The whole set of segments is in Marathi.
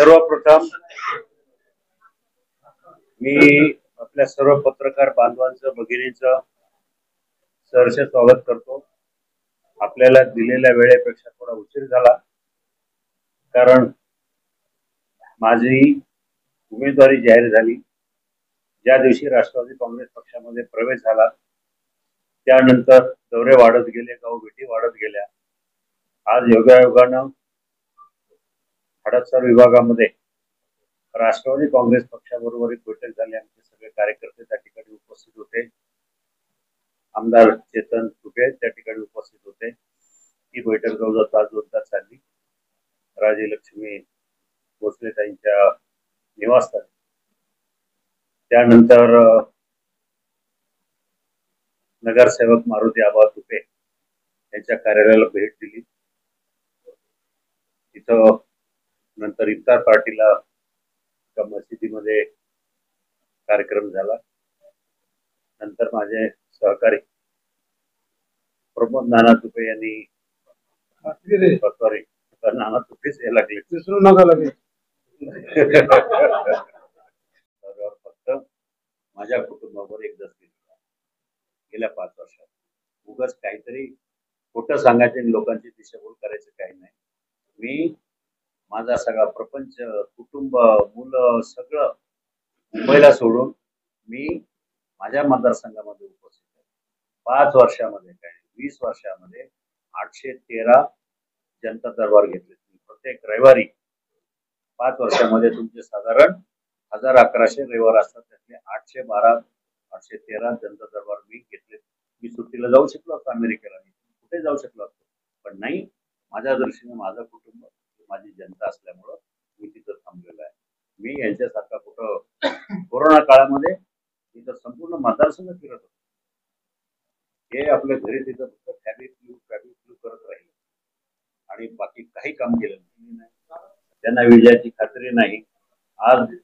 सर्वप्रथम मी आपल्या सर्व पत्रकार बांधवांचं भगिनींचं सहर्ष स्वागत करतो। आपल्याला दिलेल्या वेळेपेक्षा थोडा उशीर झाला, कारण माझी उमेदवारी जाहीर झाली। ज्या दिवशी राष्ट्रवादी काँग्रेस पक्षामध्ये प्रवेश झाला त्यानंतर दौरे वाढत गेले, गावभेटी वाढत गेल्या। आज योगायोगानं हडपसर विभागामध्ये राष्ट्रवादी काँग्रेस पक्षाबरोबर एक बैठक झाली। आमचे सगळे कार्यकर्ते त्या ठिकाणी उपस्थित होते। आमदार चेतन तुपे त्या ठिकाणी उपस्थित होते। ही बैठक जवळजवळ तास 2 तास चालली। राजलक्ष्मी भोसले ताईंच्या निवासस्थानी। त्यानंतर नगरसेवक मारुती आबा तुपे यांच्या कार्यालयाला भेट दिली। तिथं नंतर इफ्तार पार्टीला मशिदीमध्ये कार्यक्रम झाला। नंतर माझे सहकारी प्रमोद नाना तुपे यांनी नाना तुपेच यायला लागले, विसरू नका लगे फक्त माझ्या कुटुंबावर एकदाच गेल्या 5 वर्षात उगाच काहीतरी खोटं सांगायचे आणि लोकांची दिशाभूल करायचं काही नाही। मी माझा सगळा प्रपंच, कुटुंब, मुलं सगळं मुंबईला सोडून मी माझ्या मतदारसंघामध्ये उपस्थित आहे। 5 वर्षामध्ये काय 20 वर्षामध्ये 813 जनता दरबार घेतले। प्रत्येक रविवारी 5 वर्षामध्ये तुमचे साधारण 1100 रविवार असतात, त्यातले 812 813 जनता दरबार मी घेतले। मी सुट्टीला जाऊ शकलो असतो अमेरिकेला, कुठे जाऊ शकलो असतो, पण नाही, माझ्या दृष्टीने माझं कुटुंब, माझी जनता असल्यामुळं मी तिथं थांबलेलो आहे। मी यांच्यासारखा कुठं कोरोना काळामध्ये तिथं संपूर्ण मतदारसंघ फिरत होतो। हे आपल्या घरी तिथं फक्त फॅब्रिक फ्लू करत राहिले आणि बाकी काही काम केलं नाही। त्यांना विजयाची खात्री नाही। आज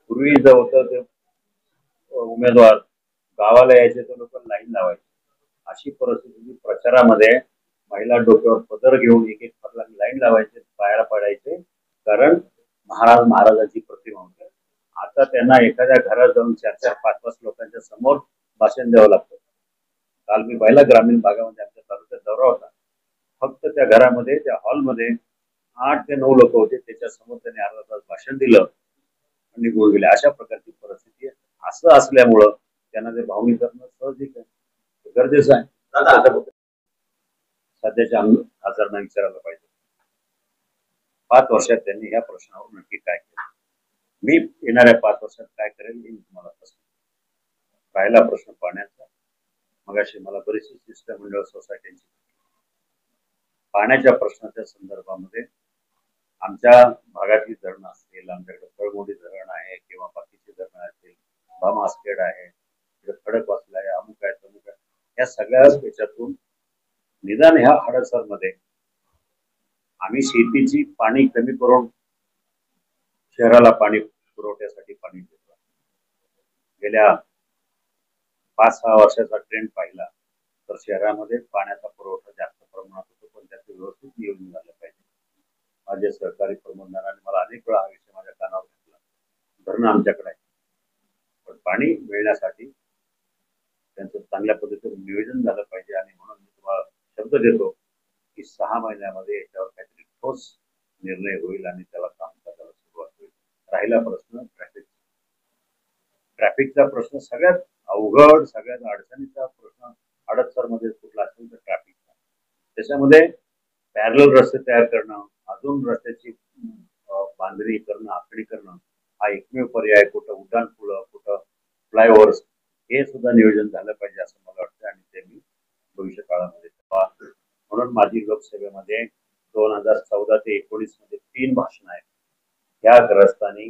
पूर्वी जर होतं ते उमेदवार गावाला यायचे तर लोक लाईन लावायचे, अशी परिस्थिती प्रचारामध्ये महिला डोक्यावर पदर घेऊन एक एक लाईन लावायचे, पायाला पडायचे, कारण महाराजांची प्रतिमा होती। आता त्यांना एखाद्या घरात जाऊन 4-4, 5-5 लोकांच्या समोर भाषण द्यावं लागतं। काल मी पाहिला ग्रामीण भागामध्ये आमच्या तालुक्यात दौरा होता, फक्त त्या घरामध्ये, त्या हॉलमध्ये 8 ते 9 लोक होते, त्याच्या समोर त्यांनी अर्धा तास भाषण दिलं आणि निघून गेले। अशा प्रकारची परिस्थिती आहे। असं असल्यामुळं त्यांना ते भावनिक करणं सहजिक आहे, गरजेचं आहे। सध्याच्या खासदारांना विचारायला पाहिजे 5 वर्षात त्यांनी ह्या प्रश्नावर नक्की काय केलं, मी येणाऱ्या 5 वर्षात काय करेल हे मी तुम्हाला सांगतो। राहिला प्रश्न पाण्याचा, मगाशी मला बरीचशी शिष्टमंडळ सोसायट्यांची पाण्याच्या प्रश्नाच्या संदर्भामध्ये आमच्या भागातली धरणं असतील, आमच्याकडे कळमोडी धरण आहे किंवा बाकीची धरणं असतील, भामासखेड आहे, खडकवासला आहे, अमुक आहे, तमुक आहे, या सगळ्या याच्यातून निदान ह्या हडसरमध्ये आम्ही शेतीची पाणी कमी करून शहराला पाणी पुरवठ्यासाठी पाणी देतो। गेल्या 5-6 वर्षाचा ट्रेंड पाहिला तर शहरामध्ये पाण्याचा पुरवठा जास्त प्रमाणात होतो, पण त्याचं व्यवस्थित नियोजन झालं पाहिजे। माझे सहकारी प्रमोद नानांनी मला अनेक वेळा हा विषय माझ्या कानावर घेतला। धरणं आमच्याकडे आहे, पण पाणी मिळण्यासाठी त्यांचं चांगल्या पद्धतीने नियोजन झालं पाहिजे। आणि म्हणून मी तुम्हाला शब्द देतो की 6 महिन्यामध्ये याच्यावर काहीतरी ठोस निर्णय होईल आणि त्याला काम करायला सुरुवात होईल। राहिला प्रश्न ट्रॅफिकचा प्रश्न सगळ्यात अवघड, सगळ्यात अडचणीचा प्रश्न हडपसरमध्ये कुठला असेल तर ट्रॅफिकचा। त्याच्यामध्ये पॅरलल रस्ते तयार करणं, अजून रस्त्याची बांधणी करणं, आखणी करणं हा एकमेव पर्याय। कुठं उड्डाण पुलं, कुठं फ्लायओव्हर्स, हे सुद्धा नियोजन झालं पाहिजे असं मला वाटतं आणि ते मी भविष्य काळामध्ये म्हणून माझी लोकसभेमध्ये 2014 ते 19 मध्ये 3 भाषणं आहेत। ह्या ग्रस्तांनी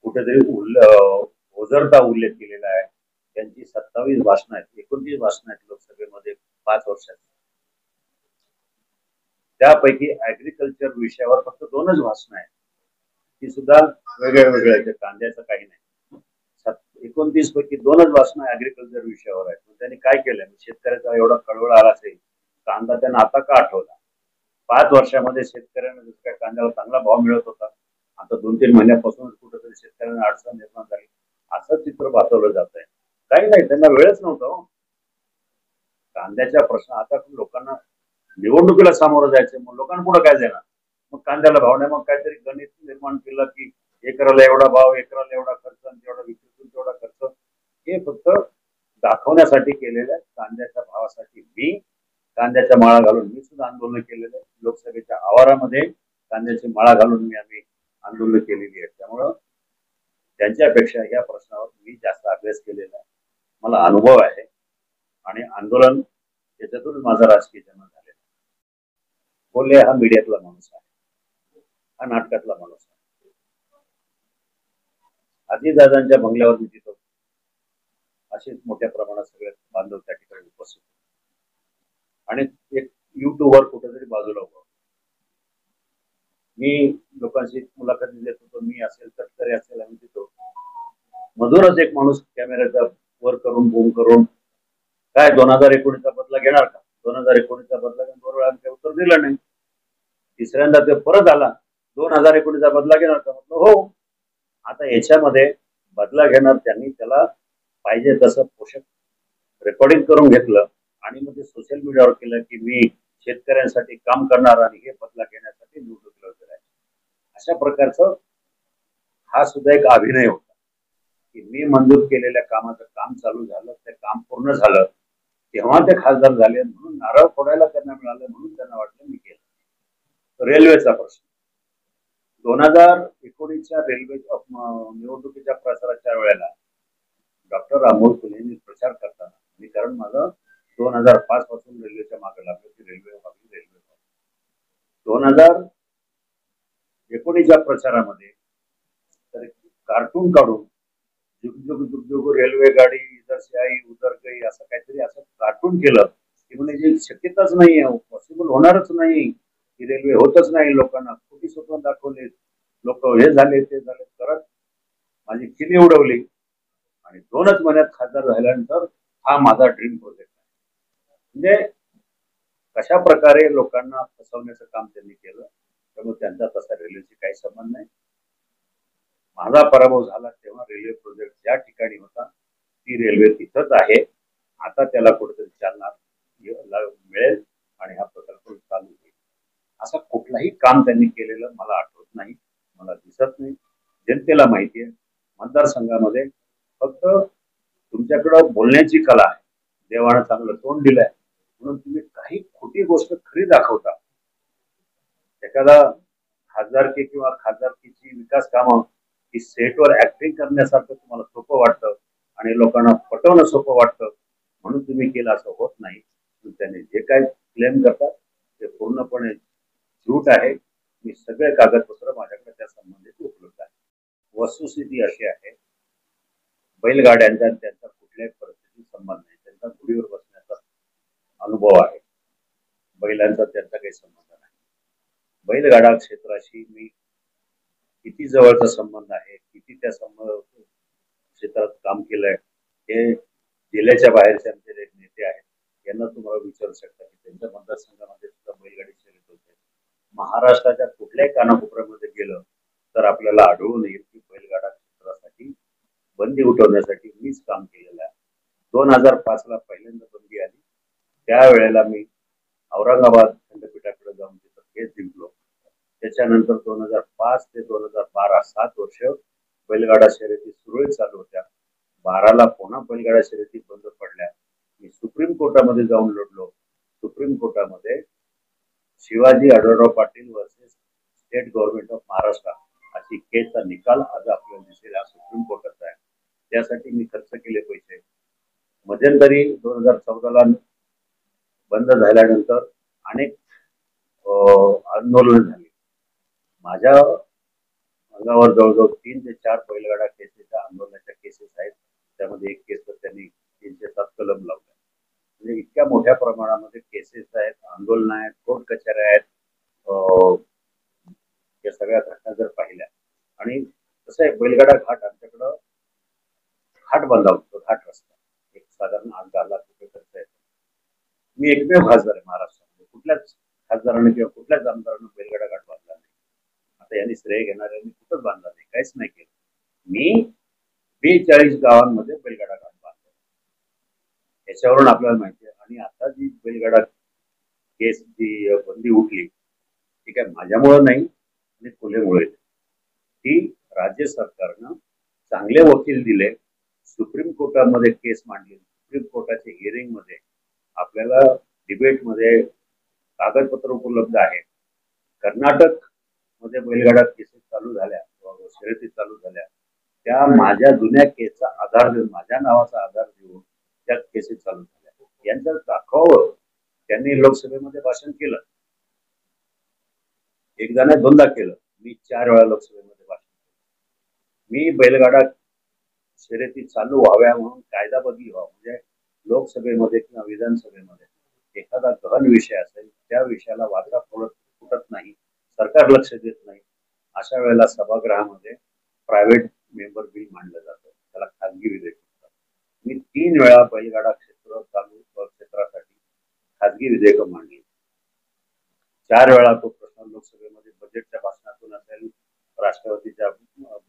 कुठेतरी ओझरता उल्लेख केलेला आहे। त्यांची 27 भाषणं आहेत, 29 भाषणं आहेत लोकसभेमध्ये 5 वर्षात। त्यापैकी ऍग्रिकल्चर विषयावर फक्त 2च भाषणं आहेत, ती सुद्धा वेगळ्या कांद्याचं काही नाही। 29 पैकी 2च भाषणं ऍग्रिकल्चर विषयावर आहेत। त्यांनी काय केलं, शेतकऱ्याचा एवढा कळवळ आला असेल, कांदा त्यांना आता का आठवला? 5 वर्षामध्ये शेतकऱ्यांना जसं काय कांद्याला चांगला भाव मिळत होता, आता 2-3 महिन्यापासून कुठेतरी शेतकऱ्यांना अडचण निर्माण झाली असं चित्र बसवलं जात आहे. काही नाही, त्यांना वेळच नव्हता हो. कांद्याच्या प्रश्न आता लोकांना निवडणुकीला सामोरं जायचं, मग लोकांना पुढे काय देणार? मग कांद्याला भाव नाही, मग काहीतरी गणित निर्माण केलं की एकराला एवढा भाव, एकराला एवढा खर्च आणि तेवढा विक्रीतून तेवढा खर्च. हे फक्त दाखवण्यासाठी केलेल्या कांद्याच्या भावासाठी मी कांद्याच्या माळा घालून मी सुद्धा आंदोलन केलेलं आहे. लोकसभेच्या आवारामध्ये कांद्याची माळा घालून आम्ही आंदोलन केलेली आहे. त्यामुळं त्यांच्यापेक्षा या प्रश्नावर मी जास्त अभ्यास केलेला आहे, मला अनुभव आहे आणि आंदोलन त्याच्यातून माझा राजकीय जन्म झालेला. बोलले हा मीडियातला माणूस आहे, हा नाटकातला माणूस आहे. अजितदादांच्या बंगल्यावर मी तिथं असेच मोठ्या प्रमाणात सगळे बांधव त्या ठिकाणी उपस्थित आणि एक युट्यूबवर कुठेतरी बाजूला उभा. मी लोकांशी मुलाखती देत होतो, मी असेल तटकरे असेल आम्ही तिथं मधूनच एक माणूस कॅमेऱ्याचा वर करून बूम करून काय 2019चा बदला घेणार का, 2019चा बदला घेऊन 2 वेळा आमच्या उत्तर दिलं नाही. तिसऱ्यांदा ते परत आला, 2019चा बदला घेणार का, म्हटलं हो. आता याच्यामध्ये बदला घेणार त्यांनी त्याला पाहिजे तसं पोषक रेकॉर्डिंग करून घेतलं आणि मग ते सोशल मीडियावर केलं की मी शेतकऱ्यांसाठी काम करणार आणि हे बदला घेण्यासाठी निवडणुकीला उभे आहे. अशा प्रकारचं हा सुद्धा एक अभिनय होता की मी मंजूर केलेल्या कामाचं काम चालू झालं, ते काम पूर्ण झालं तेव्हा ते खासदार झाले म्हणून नारळ फोडायला त्यांना मिळालं म्हणून त्यांना वाटलं मी केलं. रेल्वेचा प्रश्न 2019च्या रेल्वे निवडणुकीच्या प्रचाराच्या वेळेला डॉक्टर अमोल फुलेंनी प्रचार करताना मी, कारण माझं 2005 पासून रेल्वेच्या मागे लागलो की रेल्वे व्हावी, रेल्वे व्हावी. 2019च्या प्रचारामध्ये तर कार्टून काढून जुग जुग जुग जुग रेल्वे गाडी इधर से आई उधर गई असं काहीतरी असं कार्टून केलं की म्हणजे जी शक्यताच नाही आहे, पॉसिबल होणारच नाही की रेल्वे होतच नाही. लोकांना खोटी स्वप्न दाखवले, लोक हे झाले ते झाले करत माझी खिल्ली उडवली आणि 2च महिन्यात खासदार झाल्यानंतर हा माझा ड्रीम प्रोजेक्ट आहे. म्हणजे कशा प्रकारे लोकांना फसवण्याचं काम त्यांनी केलं. त्यामुळे त्यांचा तसा रेल्वेशी काही संबंध नाही. माझा पराभव झाला तेव्हा रेल्वे प्रोजेक्ट ज्या ठिकाणी होता ती रेल्वे तिथंच आहे. आता त्याला कुठेतरी चालना मिळेल आणि हा प्रकल्प चालू होईल. असं कुठलाही काम त्यांनी केलेलं मला आठवत नाही, मला दिसत नाही. जनतेला माहिती आहे, मतदारसंघामध्ये फक्त तुमच्याकडं बोलण्याची कला आहे, देवानं चांगलं तोंड दिलंय म्हणून तुम्ही काही खोटी गोष्ट खरी दाखवता. एखादा खासदारकी किंवा खासदारकीची विकास कामं ही सेटवर ऍक्टिंग करण्यासारखं तुम्हाला सोपं वाटतं आणि लोकांना पटवणं सोपं वाटतं म्हणून तुम्ही केलं असं होत नाही. त्यांनी जे काही क्लेम करतात ते पूर्णपणे झूट आहे. मी सगळे कागदपत्र माझ्याकडे त्या संबंधित उपलब्ध आहे. वस्तुस्थिती अशी आहे, बैलगाड्यांचा त्यांचा कुठल्याही परिस्थितीत संबंध नाही. त्यांचा घोडीवर बसण्याचा अनुभव आहे, बैलांचा त्यांचा काही संबंध नाही. बैलगाडा क्षेत्राशी मी किती जवळचा संबंध आहे, किती त्या क्षेत्रात काम केलंय हे जिल्ह्याच्या बाहेरचे आमचे नेते आहेत, यांना तुम्हाला विचारू शकता की त्यांच्या मतदारसंघामध्ये सुद्धा बैलगाडी शर्यत होते. महाराष्ट्राच्या कुठल्याही कानाकोपऱ्यामध्ये गेलं तर आपल्याला आढळून येईल की बैलगाडा क्षेत्रासाठी बंदी उठवण्यासाठी मीच काम केलेलं आहे. 2005ला पहिल्यांदा बंदी आली, त्यावेळेला मी औरंगाबाद खंडपीठाकडे जाऊन तिथं केस जिंकलो. त्याच्यानंतर 2005 ते 2012 7 वर्ष बैलगाडा शर्यती सुरळीत चालू होत्या. 12ला पुन्हा बैलगाडा शर्यती बंद पडल्या. मी सुप्रीम कोर्टामध्ये जाऊन लढलो. सुप्रीम कोर्टामध्ये Shivaji Adhalrao Patil versus state government of Maharashtra अशी केसचा निकाल आज आपल्याला दिसेल सुप्रीम कोर्टाचा आहे. त्यासाठी मी खर्च केले पैसे. मध्यंतरी 2014ला बंद झाल्यानंतर अनेक आंदोलन झाली. माझ्या अंगावर जवळजवळ 3 ते 4 बैलगाडा केसेसच्या आंदोलनाच्या केसेस आहेत. त्यामध्ये एक केस त्यांनी 307 कलम लावला. म्हणजे इतक्या मोठ्या प्रमाणामध्ये केसेस आहेत, आंदोलन आहेत, कोर्ट कचऱ्या आहेत. या सगळ्या घटना जर पाहिल्या आणि कसं आहे, बैलगाडा घाट आमच्याकडं घाट बांधला होतो, घाट रस्ता एक साधारण 8-10 लाख रुपये खर्च येतो. मी एकमेव खासदार आहे महाराष्ट्रामध्ये, कुठल्याच खासदाराने किंवा कुठल्याच आमदारानं बैलगाडा घाट बांधला नाही. आता आता यांनी श्रेय घेणाऱ्यांनी कुठंच बांधला नाही, काहीच नाही केलं. मी 42 गावांमध्ये बैलगाडा घाट बांधला. याच्यावरून आपल्याला माहिती आहे. आणि आता जी बैलगाडा केस जी बंदी उठली, ठीक आहे, माझ्यामुळे नाही आणि कोल्हेमुळे, ती राज्य सरकारनं चांगले वकील दिले, सुप्रीम कोर्टामध्ये केस मांडली, सुप्रीम कोर्टाच्या हिअरिंग मध्ये आपल्याला डिबेटमध्ये कागदपत्र उपलब्ध आहे. कर्नाटक मध्ये बैलगाडा केसेस चालू झाल्या, शर्यती चालू झाल्या, त्या माझ्या जुन्या केसचा आधार देऊन, माझ्या नावाचा आधार देऊन त्या केसेस चालू झाल्या. यांचं दाखवावं, त्यांनी लोकसभेमध्ये भाषण केलं, एकदा नाही दोनदा केलं. मी 4 वेळा लोकसभेमध्ये भाषण केलं. मी बैलगाडा शर्यती चालू व्हाव्या म्हणून कायदा बदली व्हावा, म्हणजे लोकसभेमध्ये किंवा विधानसभेमध्ये एखादा गहन विषय असेल, त्या विषयाला वाचा फुटत नाही, सरकार लक्ष देत नाही, अशा वेळेला सभागृहामध्ये प्रायव्हेट मेंबर बिल मांडलं जातं, त्याला खाजगी विधेयक म्हणतात. मी 3 वेळा बैलगाडा क्षेत्रासाठी खाजगी विधेयक मांडली. 4 वेळा तो प्रश्न लोकसभेमध्ये बजेटच्या भाषणातून असेल, राष्ट्रवादीच्या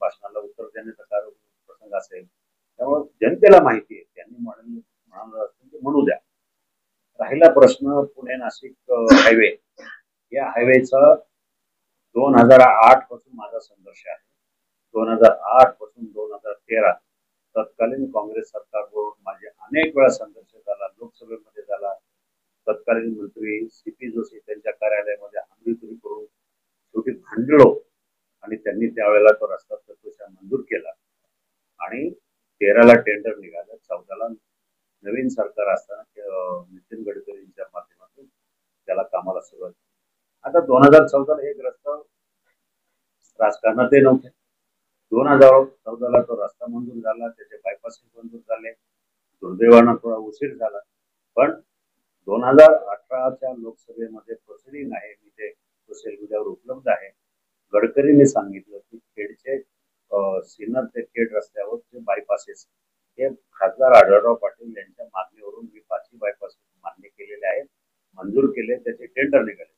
भाषणाला उत्तर देण्याचा प्रसंग असेल. त्यामुळे जनतेला माहिती आहे, त्यांनी म्हणाल असेल ते म्हणू द्या. राहिला प्रश्न पुणे नाशिक हायवे, या हायवेचा 2008 पासून माझा संघर्ष आहे. 2008 पासून 2013 तत्कालीन काँग्रेस सरकारबरोबर माझे अनेक वेळा संघर्ष झाला, लोकसभेमध्ये झाला. तत्कालीन मंत्री CP जोशी त्यांच्या कार्यालयामध्ये आंदोलन करून शेवटी भांडलो आणि त्यांनी त्यावेळेला तो रस्ता तत्वशः मंजूर केला आणि 13ला टेंडर निघालं. 14ला नवीन सरकार असताना नितीन गडकरींच्या माध्यमातून त्याला कामाला सुरुवात. आता 2014ला हे ग्रस्त राजकारणात नव्हते. 2014ला तो रस्ता मंजूर झाला, त्याचे बायपास मंजूर झाले. दुर्दैवानं थोडा उशीर झाला, पण 2018च्या लोकसभेमध्ये प्रोसिडिंग आहे, मी ते सोशल मीडियावर उपलब्ध आहे. गडकरींनी सांगितलं की खेडचे सिन्नर ते खेड रस्त्यावर जे बायपासेस हे खासदार आढळराव पाटील यांच्या मागणीवरून मी 5ही बायपास मान्य केलेले आहेत, मंजूर केले, त्याचे टेंडर निघाले.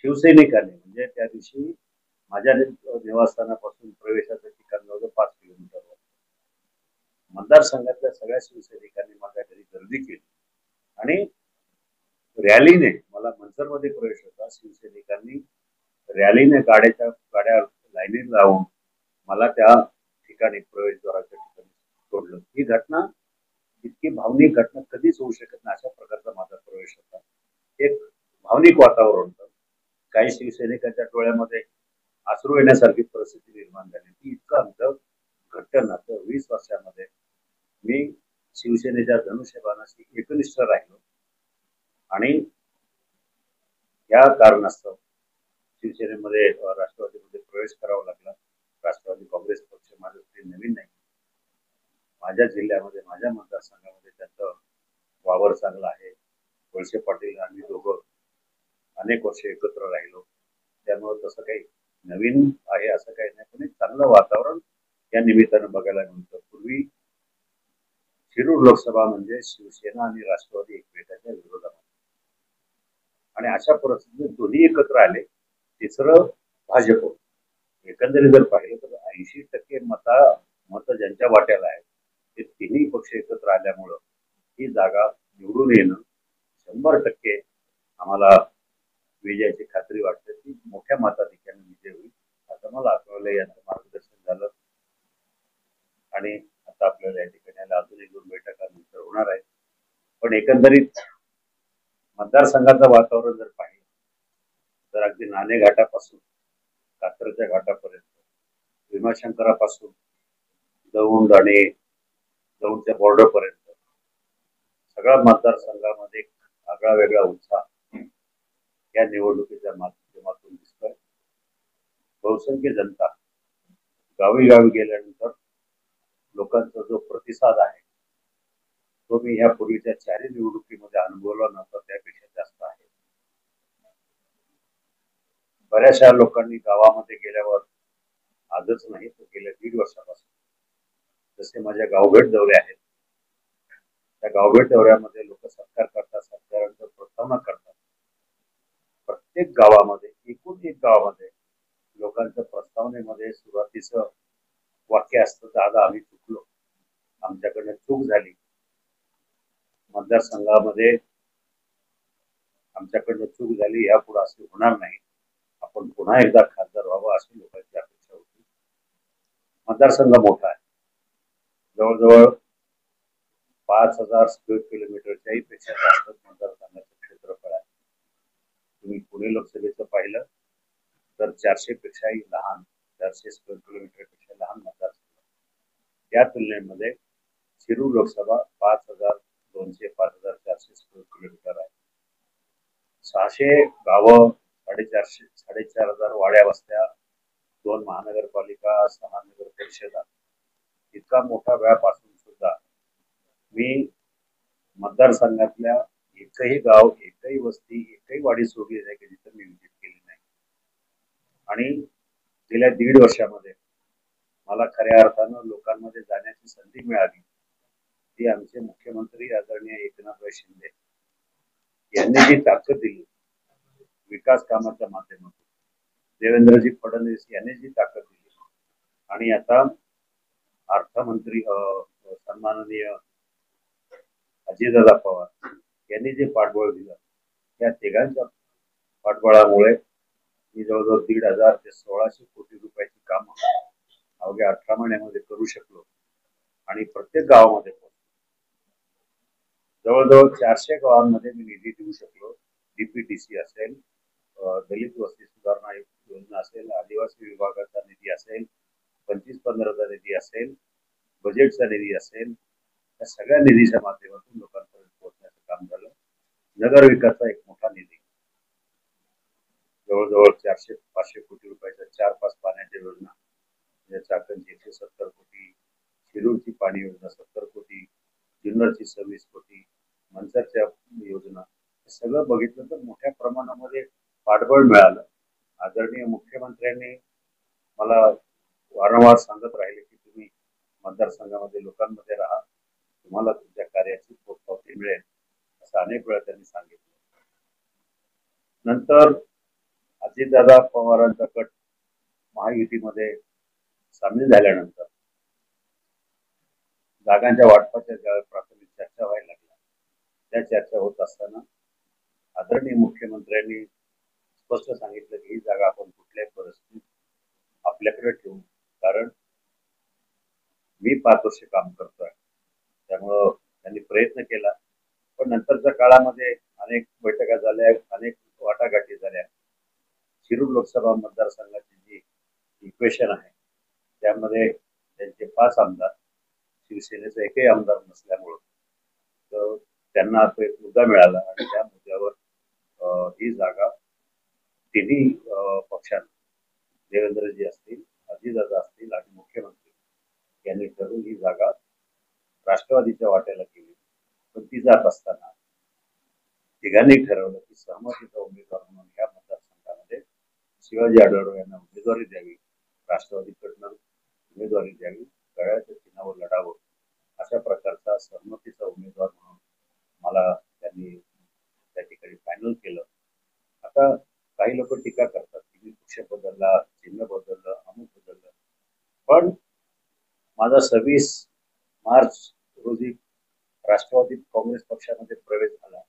शिवसैनिकांनी, म्हणजे त्या दिवशी माझ्या निवासस्थानापासून प्रवेशाचं ठिकाण जवळ 5 किलोमीटरवर, मतदारसंघातल्या सगळ्या शिवसैनिकांनी माझ्या घरी गर्दी केली आणि रॅलीने, मला मनसरमध्ये प्रवेश होता, शिवसैनिकांनी रॅलीने गाड्या लाईनीत लावून मला त्या ठिकाणी प्रवेशद्वाराच्या ठिकाणी सोडलं. ही घटना, इतकी भावनिक घटना कधीच होऊ शकत नाही. अशा प्रकारचा माझा प्रवेश होता. एक भावनिक वातावरण होतं. काही शिवसैनिकांच्या डोळ्यामध्ये अश्रू येण्यासारखी परिस्थिती निर्माण झाली. ती इतकं आमचं घट्ट नातं 20 वर्षामध्ये मी शिवसेनेच्या धनुष्यबाणाशी एकनिष्ठ राहिलो आणि या कारणास्तव शिवसेनेमध्ये राष्ट्रवादीमध्ये प्रवेश करावा लागला. राष्ट्रवादी काँग्रेस पक्ष माझ्यासाठी नवीन नाही. माझ्या जिल्ह्यामध्ये, माझ्या मतदारसंघामध्ये त्यांचं वावर चांगला आहे. वळसे पाटील आम्ही दोघं अनेक वर्ष एकत्र राहिलो, त्यामुळे तसं काही नवीन आहे असं काही नाही, पण एक चांगलं वातावरण या निमित्तानं बघायला मिळतं. पूर्वी शिरूर लोकसभा म्हणजे शिवसेना आणि राष्ट्रवादी एकमेकांच्या विरोधात, आणि अशा परिस्थितीत दोन्ही एकत्र आले. तिसरं भाजप. एकंदरीत जर पाहिलं तर 80% मत ज्यांच्या वाट्याला आहे ते तिन्ही पक्ष एकत्र आल्यामुळं ही जागा निवडून येणं 100% आम्हाला विजयाची खात्री वाटते. ती मोठ्या मताधिक्याने विजय होईल असं मला आठवलं. यांचं मार्गदर्शन झालं आणि आता आपल्याला या ठिकाणी अजून 1-2 बैठकानंतर होणार आहे. पण एकंदरीत मतदारसंघाचं वातावरण जर पाहिलं तर अगदी नाणे घाटापासून कात्रच्या घाटापर्यंत, भीमाशंकरापासून दौंड आणि दौंडच्या बॉर्डर पर्यंत सगळ्या मतदारसंघामध्ये एक आगळा वेगळा उत्साह या निवडणुकीच्या माध्यमातून दिसतोय. बहुसंख्य जनता गावी गेल्यानंतर लोकांचा जो प्रतिसाद आहे तो मी ह्या पूर्वीच्या 4 निवडणुकीमध्ये अनुभवला नव्हता, त्यापेक्षा जास्त आहे. बऱ्याचशा लोकांनी गावामध्ये गेल्यावर, आजच नाही तर गेल्या 1.5 वर्षापासून जसे माझ्या गावभेट दौरे आहेत, त्या गावभेट दौऱ्यामध्ये लोक सत्कार करतात, सत्कारांचं प्रस्तावना करतात. प्रत्येक गावामध्ये, एकूण एक गावामध्ये लोकांच्या प्रस्तावनेमध्ये सुरुवातीचं वाक्य असतं, दादा आम्ही चुकलो, आमच्याकडनं चूक झाली, मतदारसंघामध्ये आमच्याकडनं चूक झाली, यापुढे असे होणार नाही, आपण पुन्हा एकदा खासदार व्हावं अशी लोकांची अपेक्षा होती. मतदारसंघ मोठा आहे, जवळजवळ 5,000 स्क्वेअर किलोमीटरच्याही पेक्षा जास्त मतदारसंघाचं क्षेत्रफळ आहे. तुम्ही पुणे लोकसभेचं पाहिलं तर 400 पेक्षाही लहान, 400 स्क्वेअर किलोमीटर पेक्षा लहान मतदारसंघ. त्या तुलनेमध्ये शिरूर लोकसभा 5,200 5,400 स्क्वेअर किलोमीटर आहे. 600 गावं, 4,500 वाड्या वस्त्या, 2 महानगरपालिका, 6 नगर परिषदा, इतका मोठा वेळापासून सुद्धा मी मतदारसंघातल्या एकही गाव, एकही वस्ती, एकही वाडी सोडली नाही की जिथं मी व्हिजिट केली नाही. आणि गेल्या 1.5 वर्षामध्ये मला खऱ्या अर्थानं लोकांमध्ये जाण्याची संधी मिळाली. ती आमचे मुख्यमंत्री आदरणीय एकनाथ शिंदे यांनी जी ताकद दिली विकास कामाच्या माध्यमातून, देवेंद्रजी फडणवीस यांनी जी ताकद दिली, आणि आता अर्थमंत्री सन्माननीय अजितदादा पवार यांनी जे पाठबळ दिलं, त्या तिघांच्या पाठबळामुळे मी जवळजवळ 1,500 ते 1,600 कोटी रुपयाची कामं अवघ्या 18 महिन्यामध्ये करू शकलो आणि प्रत्येक गावामध्ये जवळजवळ 400 गावांमध्ये मी निधी देऊ शकलो. डीपीटीसी असेल, दलित वस्ती सुधारणा योजना असेल, आदिवासी विभागाचा निधी असेल, 25-15चा निधी असेल, बजेटचा निधी असेल, या सगळ्या निधीच्या माध्यमातून लोकांपर्यंत पोहोचण्याचं काम झालं. नगर विकासाचा एक मोठा निधी, जवळजवळ 400-500 कोटी रुपयाच्या 4-5 पाण्याच्या योजना, चाकणची 170 कोटी, शिरूरची पाणी योजना 70 कोटी, जुन्नरची 26 कोटी, मनसरच्या योजना, हे सगळं बघितलं तर मोठ्या प्रमाणामध्ये पाठबळ मिळालं. आदरणीय मुख्यमंत्र्यांनी मला वारंवार सांगत राहिले की तुम्ही मतदारसंघामध्ये लोकांमध्ये राहा, तुम्हाला तुमच्या कार्याची पोचपावती मिळेल, असं अनेक वेळा त्यांनी सांगितलं. नंतर अजितदादा पवारांचा गट महायुतीमध्ये सामील झाल्यानंतर जागांच्या वाटपाच्या ज्यावेळी प्राथमिक चर्चा व्हायला लागल्या, त्या चर्चा होत असताना आदरणीय मुख्यमंत्र्यांनी स्पष्ट सांगितलं की ही जागा आपण कुठल्याही परिस्थितीत आपल्याकडे ठेवू, कारण मी 5 वर्ष काम करतोय. त्यामुळं त्यांनी प्रयत्न केला, पण नंतरच्या काळामध्ये अनेक बैठका झाल्या, अनेक वाटाघाटी झाल्या. शिरूर लोकसभा मतदारसंघाची जी इक्वेशन आहे त्यामध्ये त्यांचे 5 आमदार, शिवसेनेचा एकही आमदार नसल्यामुळं त्यांना तो एक मुद्दा मिळाला आणि त्या मुद्द्यावर ही जागा तिन्ही पक्षांना, देवेंद्रजी असतील, अजितदादा असतील आणि मुख्यमंत्री यांनी ठरवून ही जागा राष्ट्रवादीच्या वाट्याला केली. पण ती जात असताना तिघांनी ठरवलं की सहमतीचा उमेदवार म्हणून या मतदारसंघामध्ये शिवाजी आढळराव यांना उमेदवारी द्यावी, राष्ट्रवादीकडनं उमेदवारी द्यावी, गळ्याच्या चिन्हावर लढावं, अशा प्रकारचा सहमतीचा उमेदवार म्हणून मला त्यांनी त्या ठिकाणी फायनल केलं. आता काही लोक टीका करतात की मी पक्ष बदलला, चिन्ह बदललं, अमुक बदललं, पण माझा 26 मार्च रोजी राष्ट्रवादी काँग्रेस पक्षामध्ये प्रवेश झाला.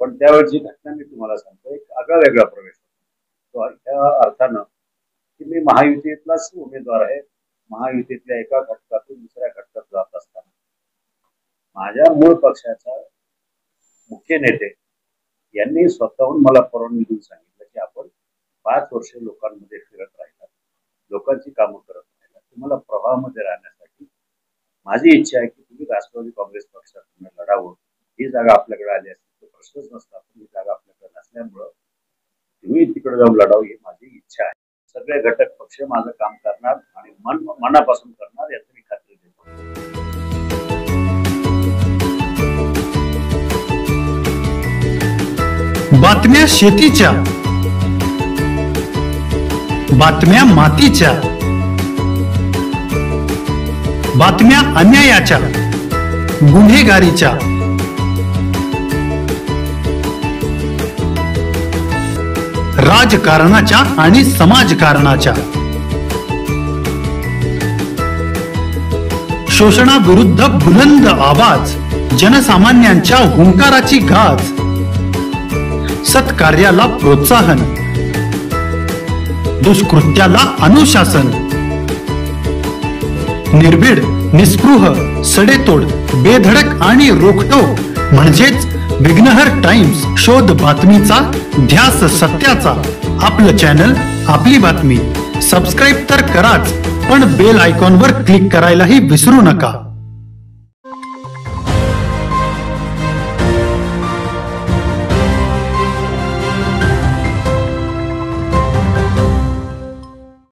पण त्यावेळची घटना मी तुम्हाला सांगतो, एक आगळा वेगळा प्रवेश होता. त्या अर्थानं की मी महायुतीतलाच उमेदवार आहे. महायुतीतल्या एका घटकातून दुसऱ्या घटकात जात असताना माझ्या मूळ पक्षाचा मुख्य नेते यांनी स्वतःहून मला परवानगी देऊन सांगितलं की आपण 5 वर्ष लोकांमध्ये फिरत राहिला, लोकांची कामं करत राहिला, तुम्हाला प्रवाहामध्ये राहण्यासाठी माझी इच्छा आहे की तुम्ही राष्ट्रवादी काँग्रेस पक्षात लढावं. ही जागा आपल्याकडे आली असती तो प्रश्नच नसता, पण ही जागा आपल्याकडे नसल्यामुळं तुम्ही तिकडे जाऊन लढावं ही माझी इच्छा आहे. सगळे घटक पक्ष माझं काम करणार आणि मनापासून करणार याची मी खात्री देतो. बातम्या शेतीच्या, बातम्या मातीच्या, बातम्या अन्यायाच्या, गुन्हेगारीच्या, राजकारणाच्या आणि समाजकारणाच्या, शोषणाविरुद्ध बुलंद आवाज, जनसामान्यांच्या हुंकाराची गाज, सत्कार्याला प्रोत्साहन, दुष्कृत्याला अनुशासन, निर्भीड, निस्पृह, सडेतोड, बेधडक आणि रोखटोक म्हणजेच विघ्नहर टाइम्स. शोध बातमीचा, ध्यास सत्याचा. आपलं चॅनल, आपली बातमी. सबस्क्राईब तर कराच, पण बेल आयकॉनवर क्लिक करायलाही विसरू नका.